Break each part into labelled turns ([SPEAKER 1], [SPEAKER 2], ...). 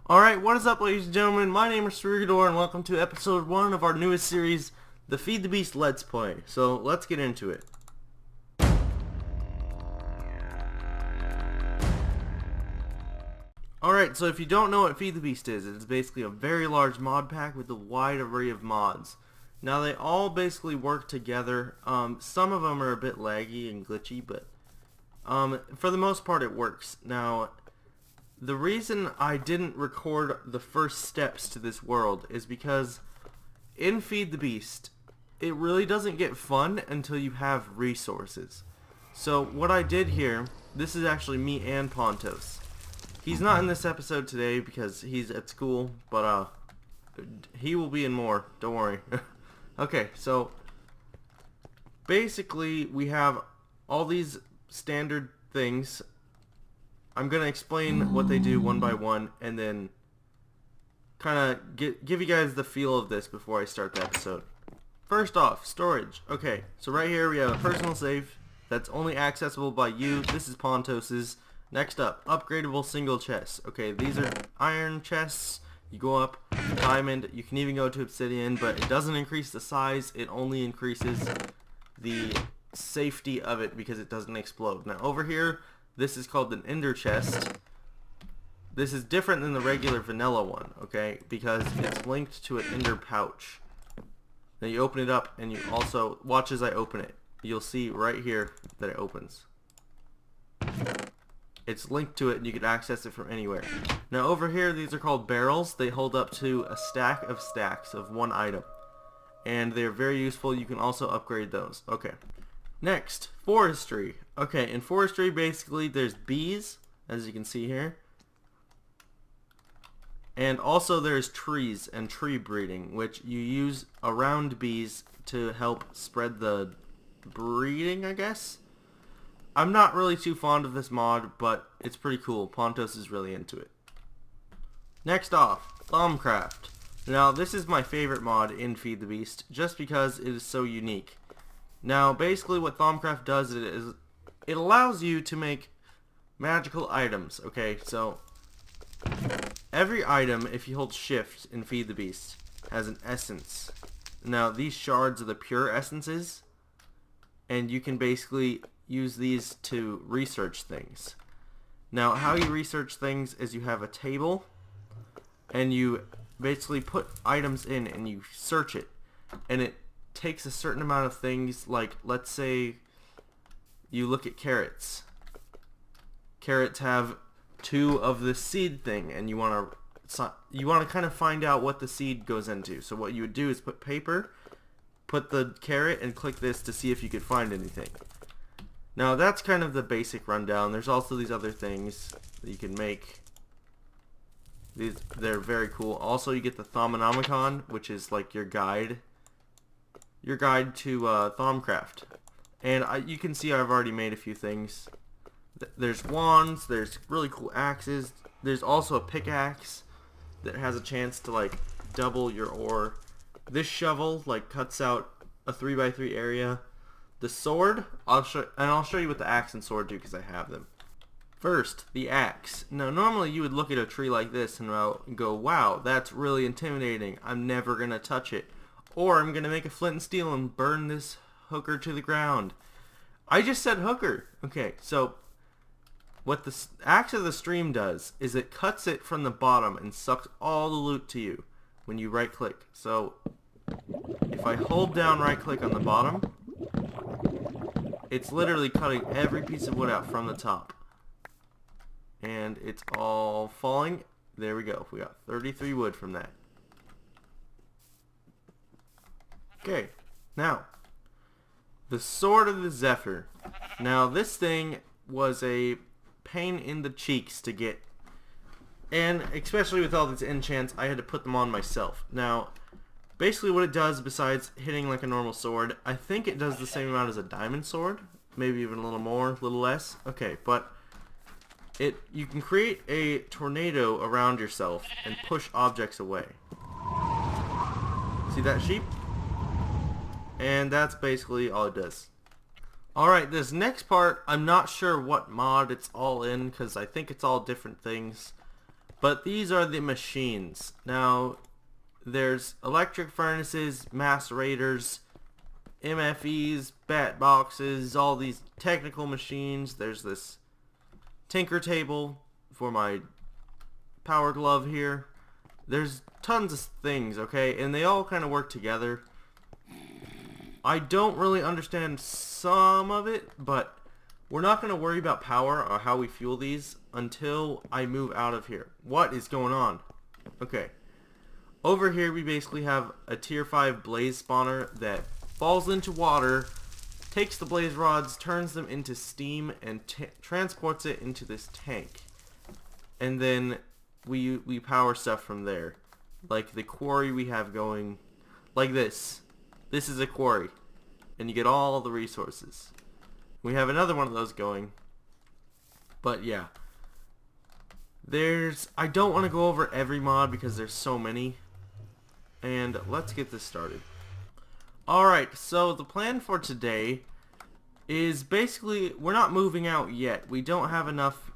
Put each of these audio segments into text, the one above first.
[SPEAKER 1] Alright, what is up, ladies and gentlemen? My name is Srigador, and welcome to episode 1 of our newest series, the Feed the Beast Let's Play. So, let's get into it. Alright, so if you don't know what Feed the Beast is, it's basically a very large mod pack with a wide array of mods. Now, they all basically work together. Some of them are a bit laggy and glitchy, but for the most part it works. Now, the reason I didn't record the first steps to this world is because in Feed the Beast, it really doesn't get fun until you have resources. So what I did here, this is actually me and Pontos. He's not in this episode today because he's at school, but he will be in more, don't worry. Okay, so basically we have all these standard things. I'm going to explain what they do one by one and then kind of give you guys the feel of this before I start the episode. First off, storage. Okay, so right here we have a personal safe that's only accessible by you. This is Pontos's. Next up, upgradable single chests. Okay, these are iron chests. You go up diamond. You can even go to obsidian, but it doesn't increase the size. It only increases the safety of it because it doesn't explode. Now over here, this is called an ender chest. This is different than the regular vanilla one, okay? Because it's linked to an ender pouch. Now you open it up and you also, watch as I open it. You'll see right here that it opens. It's linked to it and you can access it from anywhere. Now over here, these are called barrels. They hold up to a stack of stacks of one item. And they're very useful. You can also upgrade those. Okay. Next, forestry. Okay, in forestry, basically, there's bees, as you can see here. And also there's trees and tree breeding, which you use around bees to help spread the breeding, I guess? I'm not really too fond of this mod, but it's pretty cool. Pontos is really into it. Next off, Thaumcraft. Now, this is my favorite mod in Feed the Beast, just because it is so unique. Now, basically what Thaumcraft does is it allows you to make magical items, okay? So, every item, if you hold shift in Feed the Beast, has an essence. Now, these shards are the pure essences, and you can basically use these to research things. Now, how you research things is you have a table, and you basically put items in, and you search it, and it takes a certain amount of things. Like, let's say you look at carrots. Carrots have 2 of the seed thing, and you want to kind of find out what the seed goes into. So what you would do is put paper, put the carrot, and click this to see if you could find anything. Now that's kind of the basic rundown. There's also these other things that you can make. They're very cool. Also, you get the Thaumonomicon, which is like your guide to Thaumcraft. And you can see I've already made a few things. There's wands, there's really cool axes. There's also a pickaxe that has a chance to like double your ore. This shovel like cuts out a 3x3 area. The sword, I'll show you what the axe and sword do because I have them. First, the axe. Now normally you would look at a tree like this and go, wow, that's really intimidating. I'm never going to touch it. Or I'm going to make a flint and steel and burn this hooker to the ground. I just said hooker. Okay, so what the axe of the stream does is it cuts it from the bottom and sucks all the loot to you when you right click. So if I hold down right click on the bottom, it's literally cutting every piece of wood out from the top. And it's all falling. There we go. We got 33 wood from that. Okay, now, the Sword of the Zephyr. Now, this thing was a pain in the cheeks to get. And especially with all these enchants, I had to put them on myself. Now, basically what it does, besides hitting like a normal sword, I think it does the same amount as a diamond sword. Maybe even a little more, a little less. Okay, but you can create a tornado around yourself and push objects away. See that sheep? And that's basically all it does. Alright, this next part, I'm not sure what mod it's all in, because I think it's all different things. But these are the machines. Now, there's electric furnaces, macerators, MFEs, bat boxes, all these technical machines. There's this tinker table for my power glove here. There's tons of things, okay? And they all kind of work together. I don't really understand some of it, but we're not going to worry about power or how we fuel these until I move out of here. What is going on? Okay. Over here we basically have a tier 5 blaze spawner that falls into water, takes the blaze rods, turns them into steam, and transports it into this tank. And then we power stuff from there. Like the quarry we have going like this. This is a quarry. And you get all the resources. We have another one of those going. But yeah. I don't want to go over every mod because there's so many. And let's get this started. Alright, so the plan for today is basically, we're not moving out yet. We don't have enough,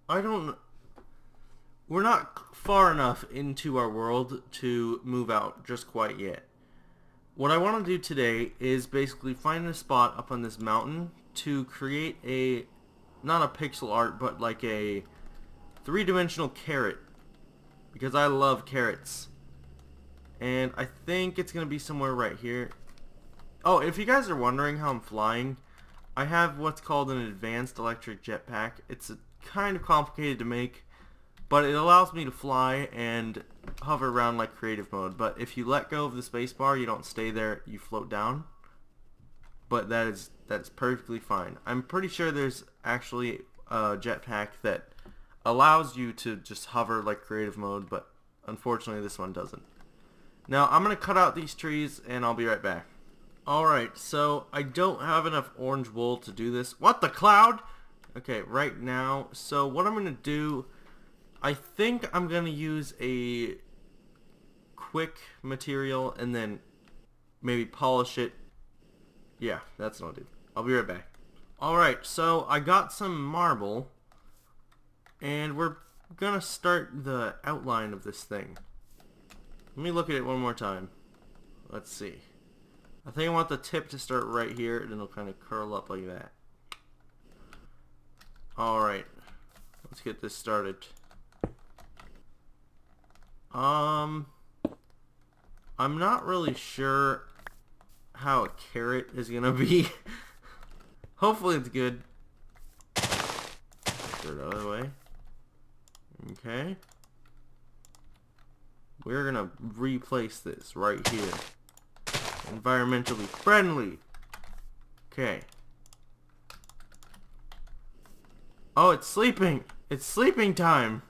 [SPEAKER 1] we're not far enough into our world to move out just quite yet. What I want to do today is basically find a spot up on this mountain to create a, not a pixel art, but like a three-dimensional carrot. Because I love carrots. And I think it's going to be somewhere right here. Oh, if you guys are wondering how I'm flying, I have what's called an advanced electric jetpack. It's kind of complicated to make, but it allows me to fly and hover around like creative mode. But if you let go of the spacebar, you don't stay there, you float down. But that's perfectly fine. I'm pretty sure there's actually a jetpack that allows you to just hover like creative mode, but unfortunately this one doesn't. Now I'm going to cut out these trees and I'll be right back. Alright, so I don't have enough orange wool to do this. What the cloud? Okay, right now, so what I'm going to do, I think I'm going to use a quick material and then maybe polish it. Yeah, that's what I'll do. I'll be right back. Alright, so I got some marble and we're going to start the outline of this thing. Let me look at it one more time. Let's see. I think I want the tip to start right here, and it'll kind of curl up like that. Alright. Let's get this started. I'm not really sure how a carrot is gonna be. Hopefully it's good. Get it out of the way. Okay. We're gonna replace this right here. Environmentally friendly. Okay. Oh, it's sleeping. It's sleeping time.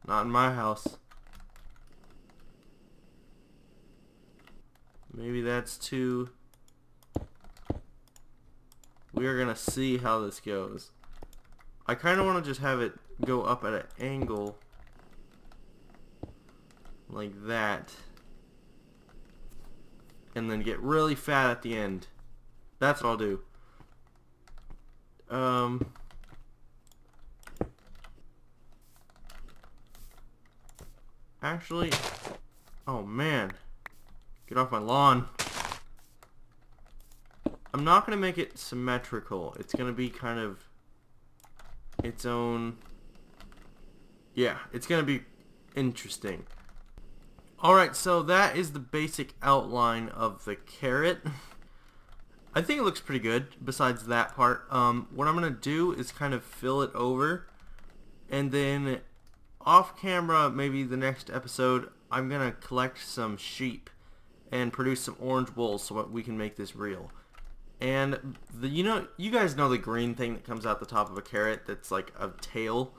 [SPEAKER 1] Not in my house. Maybe that's too... We're gonna see how this goes. I kind of want to just have it go up at an angle like that, and then get really fat at the end. That's what I'll do. Actually, oh man, get off my lawn. I'm not gonna make it symmetrical. It's gonna be kind of its own, yeah, it's gonna be interesting. Alright, so that is the basic outline of the carrot. I think it looks pretty good, besides that part. What I'm going to do is kind of fill it over, and then off camera, maybe the next episode, I'm going to collect some sheep and produce some orange wool so that we can make this real. And, you guys know the green thing that comes out the top of a carrot that's like a tail?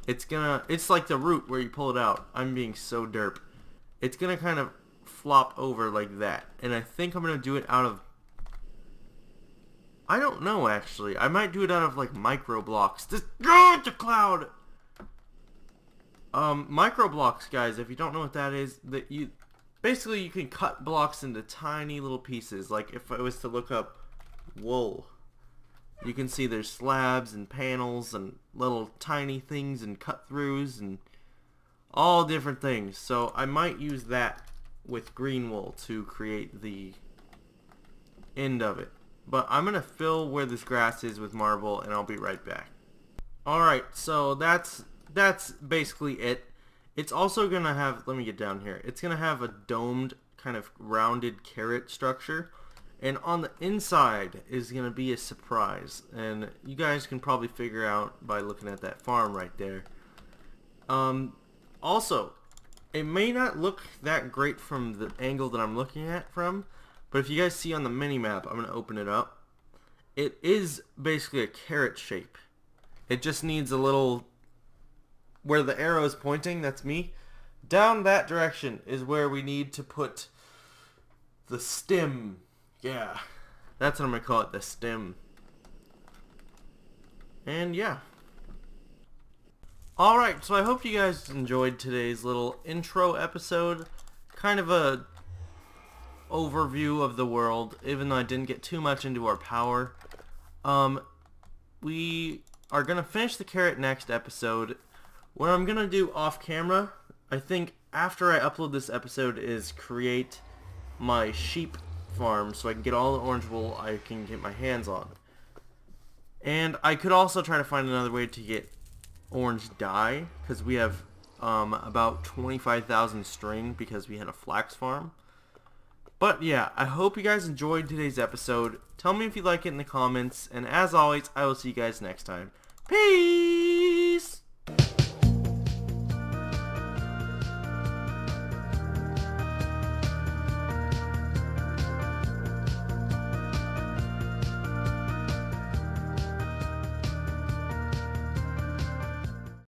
[SPEAKER 1] It's like the root where you pull it out. I'm being so derp. It's gonna kind of flop over like that, and I think I'm gonna do it out of, I don't know actually, I might do it out of like micro blocks. This, it's a cloud! Micro blocks, guys, if you don't know what that is, basically you can cut blocks into tiny little pieces. Like if I was to look up wool, You can see there's slabs and panels and little tiny things and cut throughs and all different things. So I might use that with green wool to create the end of it. But I'm going to fill where this grass is with marble, and I'll be right back. Alright, so that's basically it. It's also going to have, let me get down here, it's going to have a domed kind of rounded carrot structure. And on the inside is going to be a surprise. And you guys can probably figure out by looking at that farm right there. Also, it may not look that great from the angle that I'm looking at from. But if you guys see on the mini-map, I'm going to open it up. It is basically a carrot shape. It just needs a little... Where the arrow is pointing, that's me. Down that direction is where we need to put the stem. Yeah, that's what I'm going to call it, the stem. And yeah. Alright, so I hope you guys enjoyed today's little intro episode. Kind of a overview of the world, even though I didn't get too much into our power. We are going to finish the carrot next episode. What I'm going to do off camera, I think after I upload this episode, is create my sheep farm so I can get all the orange wool I can get my hands on. And I could also try to find another way to get orange dye, because we have about 25,000 string because we had a flax farm. But yeah, I hope you guys enjoyed today's episode. Tell me if you like it in the comments, and as always, I will see you guys next time. Peace!